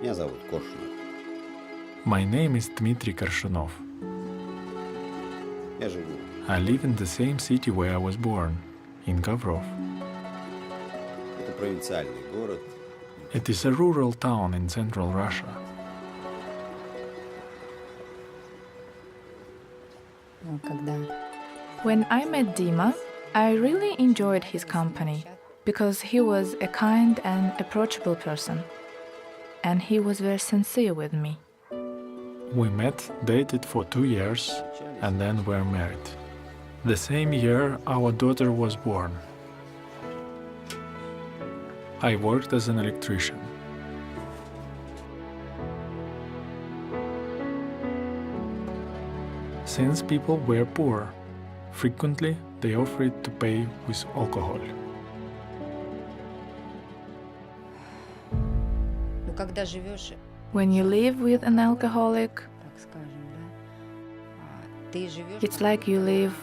Меня зовут Коршунов. My name is Dmitry Korshunov. Я живу. I live in the same city where I was born, in Kovrov. Это провинциальный город. It is a rural town in central Russia. When I met Dima, I really enjoyed his company because he was a kind and approachable person, and he was very sincere with me. We met, dated for 2 years, and then were married. The same year our daughter was born. I worked as an electrician. Since people were poor, frequently they offered to pay with alcohol. When you live with an alcoholic, it's like you live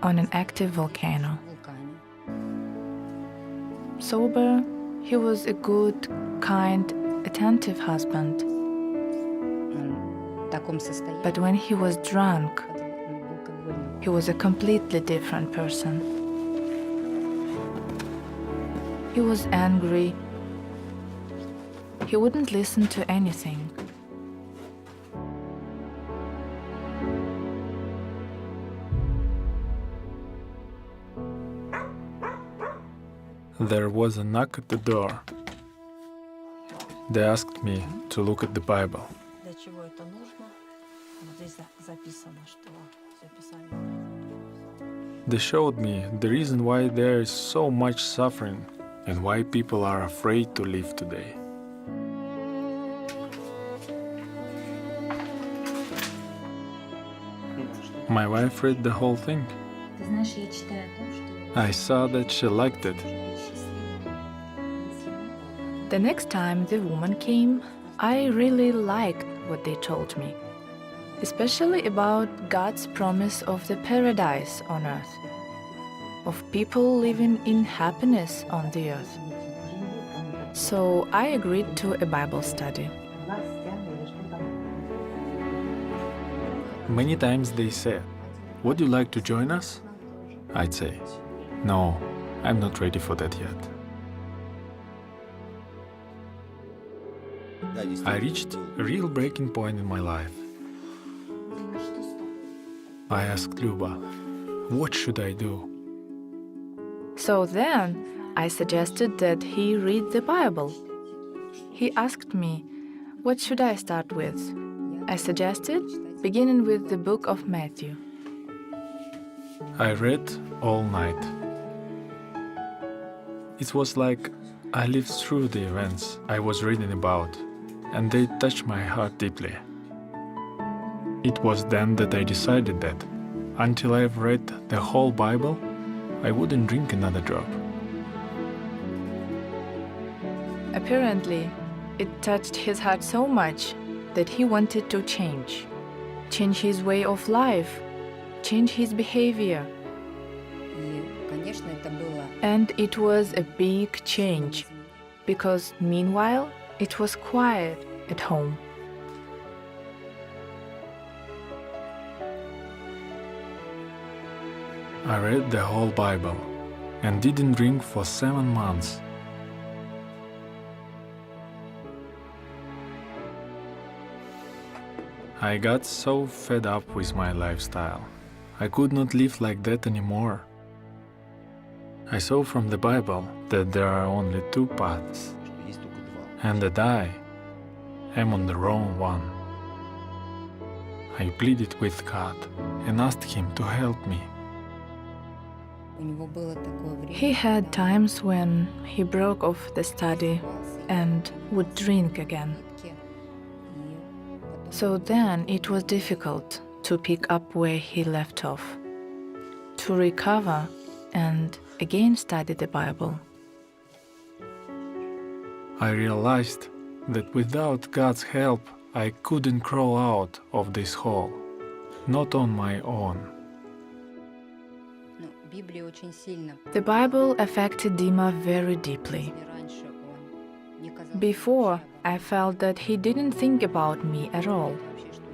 on an active volcano. Sober, he was a good, kind, attentive husband. But when he was drunk, he was a completely different person. He was angry. He wouldn't listen to anything. There was a knock at the door. They asked me to look at the Bible. They showed me the reason why there is so much suffering and why people are afraid to live today. My wife read the whole thing. I saw that she liked it. The next time the woman came, I really liked what they told me, especially about God's promise of the paradise on earth, of people living in happiness on the earth. So I agreed to a Bible study. Many times they said, "Would you like to join us?" I'd say, "No, I'm not ready for that yet." I reached a real breaking point in my life. I asked Luba, "What should I do?" So then I suggested that he read the Bible. He asked me, what should I start with? I suggested beginning with the book of Matthew. I read all night. It was like I lived through the events I was reading about, and they touched my heart deeply. It was then that I decided that, until I've read the whole Bible, I wouldn't drink another drop. Apparently, it touched his heart so much that he wanted to change his way of life, change his behavior. And it was a big change, because meanwhile, it was quiet at home. I read the whole Bible and didn't drink for 7 months. I got so fed up with my lifestyle. I could not live like that anymore. I saw from the Bible that there are only 2 paths, and that I am on the wrong one. I pleaded with God and asked Him to help me. He had times when he broke off the study and would drink again. So then it was difficult to pick up where he left off, to recover and again study the Bible. I realized that without God's help, I couldn't crawl out of this hole, not on my own. The Bible affected Dima very deeply. Before, I felt that he didn't think about me at all,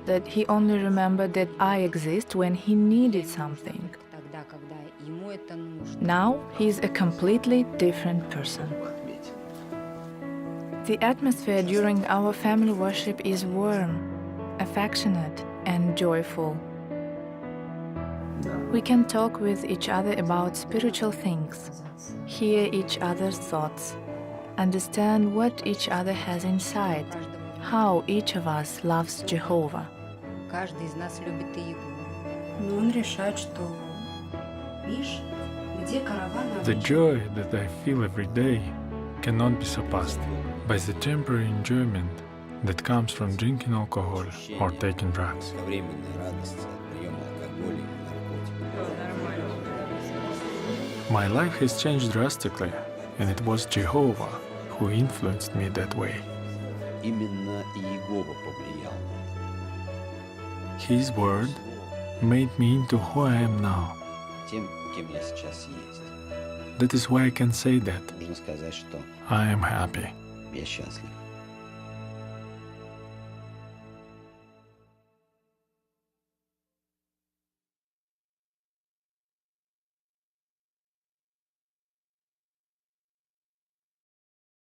that he only remembered that I exist when he needed something. Now, he's a completely different person. The atmosphere during our family worship is warm, affectionate, and joyful. We can talk with each other about spiritual things, hear each other's thoughts, understand what each other has inside, how each of us loves Jehovah. Каждый из нас любит Иегу. Но он решает, что, видишь, где караван The joy that I feel every day cannot be surpassed by the temporary enjoyment that comes from drinking alcohol or taking drugs. Долговременной радости от приема алкоголя и наркотиков. My life has changed drastically, and it was Jehovah who influenced me that way. Именно Иегова повлиял на это. His word made me into who I am now. Тем, кем я сейчас есть. That is why I can say that Можно сказать, что I am happy. я счастлив.